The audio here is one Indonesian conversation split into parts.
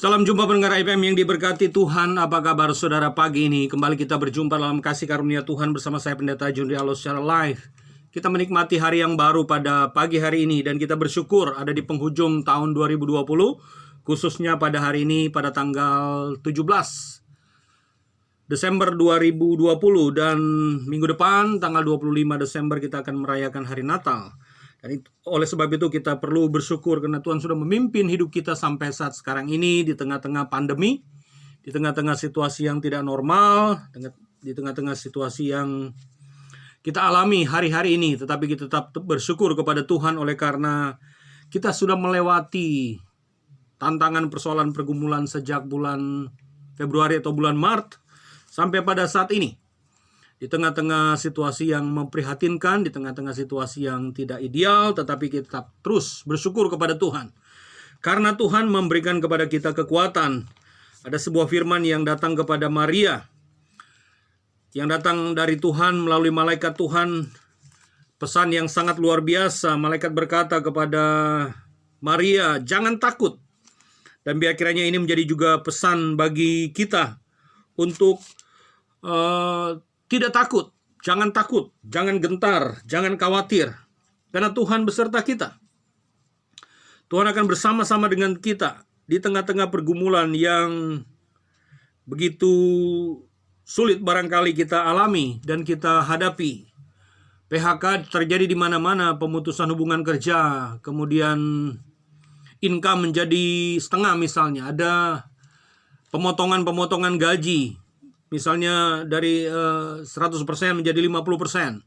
Salam jumpa pendengar IPM yang diberkati Tuhan. Apa kabar saudara pagi ini? Kembali kita berjumpa dalam kasih karunia Tuhan bersama saya Pendeta Jun Rialo secara live. Kita menikmati hari yang baru pada pagi hari ini dan kita bersyukur ada di penghujung tahun 2020, khususnya pada hari ini pada tanggal 17 Desember 2020 dan minggu depan tanggal 25 Desember kita akan merayakan hari Natal. Dan oleh sebab itu kita perlu bersyukur karena Tuhan sudah memimpin hidup kita sampai saat sekarang ini di tengah-tengah pandemi, di tengah-tengah situasi yang tidak normal, di tengah-tengah situasi yang kita alami hari-hari ini. Tetapi kita tetap bersyukur kepada Tuhan oleh karena kita sudah melewati tantangan persoalan pergumulan sejak bulan Februari atau bulan Maret sampai pada saat ini. Di tengah-tengah situasi yang memprihatinkan, di tengah-tengah situasi yang tidak ideal, tetapi kita tetap terus bersyukur kepada Tuhan. Karena Tuhan memberikan kepada kita kekuatan. Ada sebuah firman yang datang kepada Maria, yang datang dari Tuhan melalui malaikat Tuhan, pesan yang sangat luar biasa. Malaikat berkata kepada Maria, jangan takut. Dan biar kiranya ini menjadi juga pesan bagi kita untuk tidak takut, jangan gentar, jangan khawatir. Karena Tuhan beserta kita. Tuhan akan bersama-sama dengan kita di tengah-tengah pergumulan yang begitu sulit barangkali kita alami dan kita hadapi. PHK terjadi di mana-mana, pemutusan hubungan kerja, kemudian income menjadi setengah misalnya, ada pemotongan gaji. Misalnya dari 100% menjadi 50%.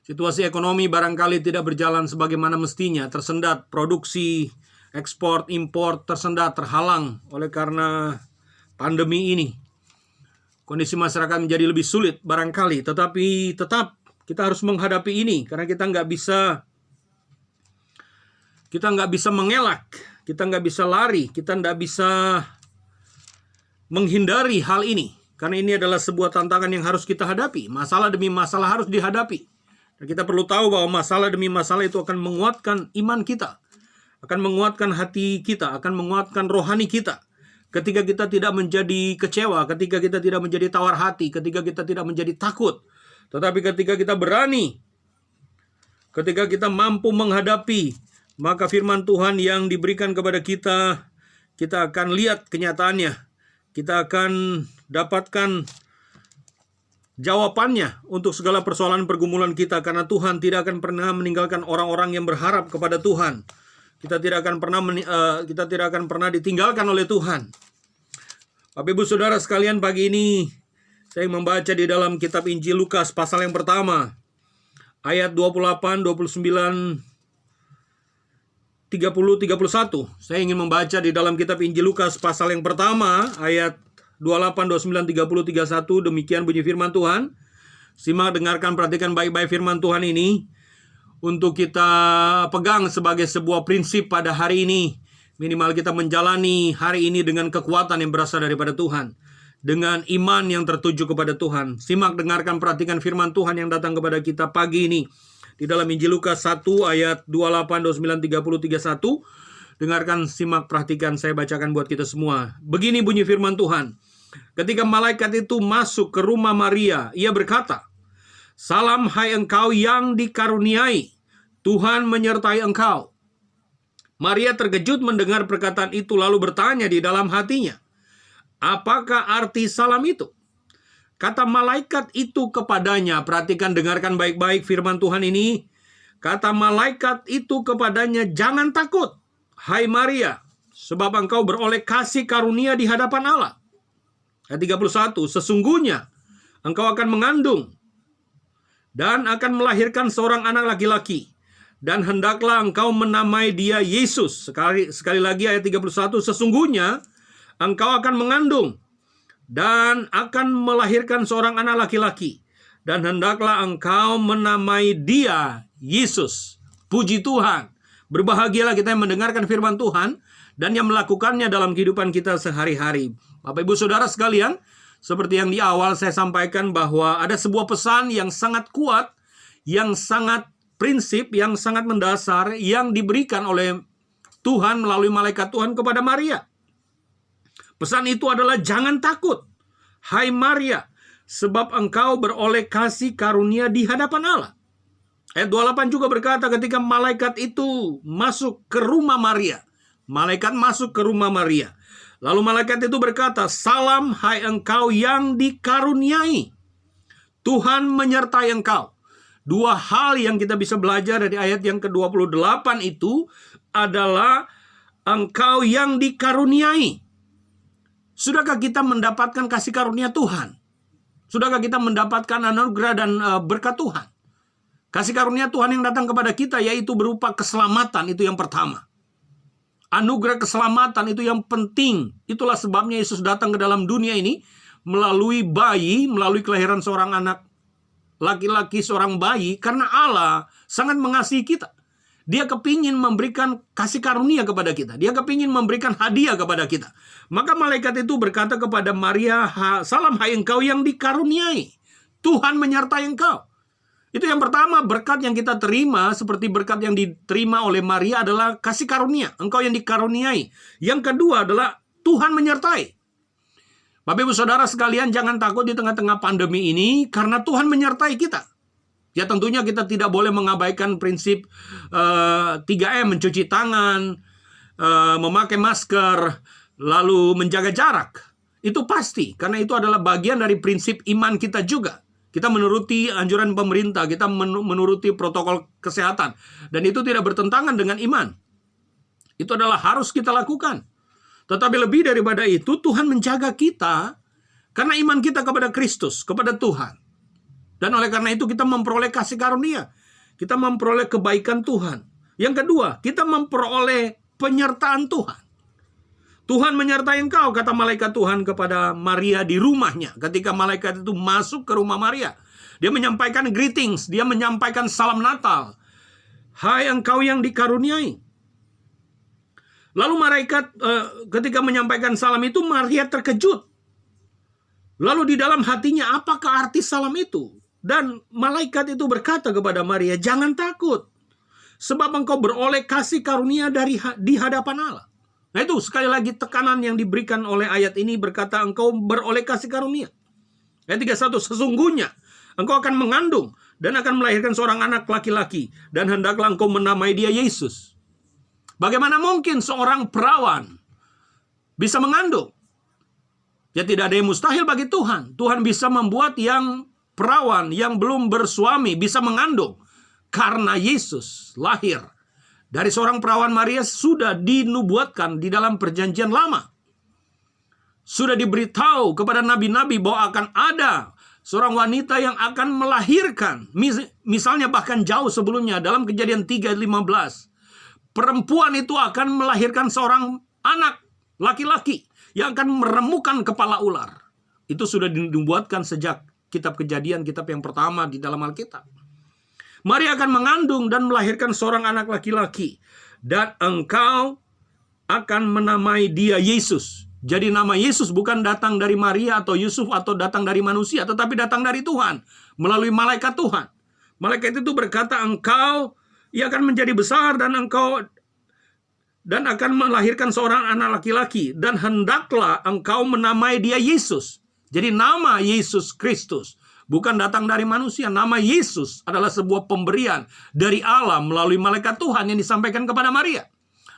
Situasi ekonomi barangkali tidak berjalan sebagaimana mestinya. Tersendat produksi, ekspor, impor tersendat, terhalang oleh karena pandemi ini. Kondisi masyarakat menjadi lebih sulit barangkali. Tetapi tetap kita harus menghadapi ini. Karena kita nggak bisa mengelak. Kita nggak bisa lari. Kita nggak bisa menghindari hal ini. Karena ini adalah sebuah tantangan yang harus kita hadapi. Masalah demi masalah harus dihadapi. Dan kita perlu tahu bahwa masalah demi masalah itu akan menguatkan iman kita. Akan menguatkan hati kita. Akan menguatkan rohani kita. Ketika kita tidak menjadi kecewa. Ketika kita tidak menjadi tawar hati. Ketika kita tidak menjadi takut. Tetapi ketika kita berani. Ketika kita mampu menghadapi. Maka firman Tuhan yang diberikan kepada kita. Kita akan lihat kenyataannya. Kita akan dapatkan jawabannya untuk segala persoalan pergumulan kita. Karena Tuhan tidak akan pernah meninggalkan orang-orang yang berharap kepada Tuhan. Kita tidak akan pernah ditinggalkan oleh Tuhan. Bapak Ibu Saudara sekalian, pagi ini saya membaca di dalam kitab Injil Lukas pasal yang pertama. Ayat 28, 29, 30, 31. Saya ingin membaca di dalam kitab Injil Lukas pasal yang pertama, ayat 28, 29, 30, 31. Demikian bunyi firman Tuhan. Simak, dengarkan, perhatikan baik-baik firman Tuhan ini. Untuk kita pegang sebagai sebuah prinsip pada hari ini. Minimal kita menjalani hari ini dengan kekuatan yang berasal daripada Tuhan. Dengan iman yang tertuju kepada Tuhan. Simak, dengarkan, perhatikan firman Tuhan yang datang kepada kita pagi ini. Di dalam Injil Lukas 1 ayat 28, 29, 30, 31. Dengarkan, simak, perhatikan, saya bacakan buat kita semua. Begini bunyi firman Tuhan. Ketika malaikat itu masuk ke rumah Maria, ia berkata, salam hai engkau yang dikaruniai, Tuhan menyertai engkau. Maria terkejut mendengar perkataan itu lalu bertanya di dalam hatinya, apakah arti salam itu? Kata malaikat itu kepadanya, perhatikan, dengarkan baik-baik firman Tuhan ini. Kata malaikat itu kepadanya, jangan takut, hai Maria, sebab engkau beroleh kasih karunia di hadapan Allah. Ayat 31, sesungguhnya engkau akan mengandung dan akan melahirkan seorang anak laki-laki. Dan hendaklah engkau menamai dia Yesus. Sekali lagi ayat 31, sesungguhnya engkau akan mengandung dan akan melahirkan seorang anak laki-laki. Dan hendaklah engkau menamai dia Yesus. Puji Tuhan. Berbahagialah kita yang mendengarkan firman Tuhan dan yang melakukannya dalam kehidupan kita sehari-hari. Bapak Ibu Saudara sekalian, seperti yang di awal saya sampaikan bahwa ada sebuah pesan yang sangat kuat, yang sangat prinsip, yang sangat mendasar, yang diberikan oleh Tuhan melalui malaikat Tuhan kepada Maria. Pesan itu adalah jangan takut, hai Maria, sebab engkau beroleh kasih karunia di hadapan Allah. Ayat 28 juga berkata ketika malaikat itu masuk ke rumah Maria. Malaikat masuk ke rumah Maria. Lalu malaikat itu berkata, salam hai engkau yang dikaruniai. Tuhan menyertai engkau. Dua hal yang kita bisa belajar dari ayat yang ke-28 itu adalah engkau yang dikaruniai. Sudahkah kita mendapatkan kasih karunia Tuhan? Sudahkah kita mendapatkan anugerah dan berkat Tuhan? Kasih karunia Tuhan yang datang kepada kita yaitu berupa keselamatan, itu yang pertama. Anugerah keselamatan itu yang penting. Itulah sebabnya Yesus datang ke dalam dunia ini melalui bayi, melalui kelahiran seorang anak laki-laki, seorang bayi, karena Allah sangat mengasihi kita. Dia kepingin memberikan kasih karunia kepada kita. Dia kepingin memberikan hadiah kepada kita. Maka malaikat itu berkata kepada Maria, salam hai engkau yang dikaruniai. Tuhan menyertai engkau. Itu yang pertama, berkat yang kita terima seperti berkat yang diterima oleh Maria adalah kasih karunia. Engkau yang dikaruniai. Yang kedua adalah Tuhan menyertai. Bapak Ibu Saudara sekalian, jangan takut di tengah-tengah pandemi ini karena Tuhan menyertai kita. Ya tentunya kita tidak boleh mengabaikan prinsip 3M, mencuci tangan, memakai masker, lalu menjaga jarak. Itu pasti, karena itu adalah bagian dari prinsip iman kita juga. Kita menuruti anjuran pemerintah, kita menuruti protokol kesehatan. Dan itu tidak bertentangan dengan iman. Itu adalah harus kita lakukan. Tetapi lebih daripada itu, Tuhan menjaga kita karena iman kita kepada Kristus, kepada Tuhan. Dan oleh karena itu kita memperoleh kasih karunia. Kita memperoleh kebaikan Tuhan. Yang kedua, kita memperoleh penyertaan Tuhan. Tuhan menyertai engkau, kata malaikat Tuhan kepada Maria di rumahnya. Ketika malaikat itu masuk ke rumah Maria, dia menyampaikan greetings, dia menyampaikan salam Natal. Hai engkau yang dikaruniai. Lalu malaikat ketika menyampaikan salam itu, Maria terkejut. Lalu di dalam hatinya, apakah arti salam itu? Dan malaikat itu berkata kepada Maria, jangan takut, sebab engkau beroleh kasih karunia di hadapan Allah. Nah itu sekali lagi tekanan yang diberikan oleh ayat ini berkata engkau beroleh kasih karunia. Ayat 31, sesungguhnya engkau akan mengandung dan akan melahirkan seorang anak laki-laki dan hendaklah engkau menamai dia Yesus. Bagaimana mungkin seorang perawan bisa mengandung? Ya tidak ada yang mustahil bagi Tuhan. Tuhan bisa membuat yang perawan yang belum bersuami bisa mengandung. Karena Yesus lahir dari seorang perawan Maria sudah dinubuatkan di dalam perjanjian lama. Sudah diberitahu kepada nabi-nabi bahwa akan ada seorang wanita yang akan melahirkan. Misalnya bahkan jauh sebelumnya dalam Kejadian 3:15. Perempuan itu akan melahirkan seorang anak laki-laki yang akan meremukan kepala ular. Itu sudah dinubuatkan sejak kitab Kejadian, kitab yang pertama di dalam Alkitab. Maria akan mengandung dan melahirkan seorang anak laki-laki. Dan engkau akan menamai dia Yesus. Jadi nama Yesus bukan datang dari Maria atau Yusuf atau datang dari manusia, tetapi datang dari Tuhan. Melalui malaikat Tuhan. Malaikat itu berkata, engkau ia akan menjadi besar dan akan melahirkan seorang anak laki-laki. Dan hendaklah engkau menamai dia Yesus. Jadi nama Yesus Kristus bukan datang dari manusia. Nama Yesus adalah sebuah pemberian dari Allah melalui malaikat Tuhan yang disampaikan kepada Maria.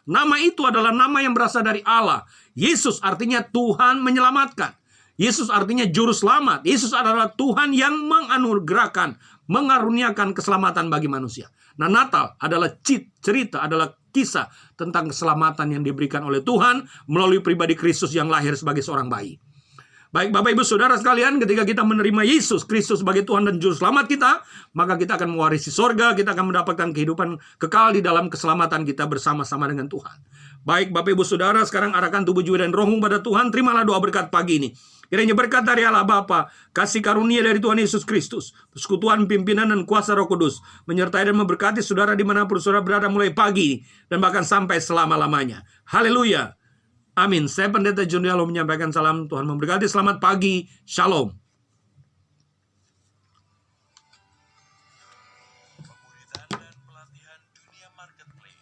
Nama itu adalah nama yang berasal dari Allah. Yesus artinya Tuhan menyelamatkan. Yesus artinya juru selamat. Yesus adalah Tuhan yang menganugerahkan, mengaruniakan keselamatan bagi manusia. Nah, Natal adalah cerita, adalah kisah tentang keselamatan yang diberikan oleh Tuhan melalui pribadi Kristus yang lahir sebagai seorang bayi. Baik Bapak Ibu Saudara sekalian, ketika kita menerima Yesus Kristus sebagai Tuhan dan Juru Selamat kita, maka kita akan mewarisi sorga, kita akan mendapatkan kehidupan kekal di dalam keselamatan kita bersama-sama dengan Tuhan. Baik Bapak Ibu Saudara, sekarang arahkan tubuh, jiwa, dan rohmu pada Tuhan. Terimalah doa berkat pagi ini. Kiranya berkat dari Allah Bapa, kasih karunia dari Tuhan Yesus Kristus, persekutuan pimpinan dan kuasa Roh Kudus, menyertai dan memberkati saudara dimanapun saudara berada mulai pagi dan bahkan sampai selama-lamanya. Haleluya. Amin. Saya Pendeta Junialo menyampaikan salam. Tuhan memberkati. Selamat pagi. Shalom.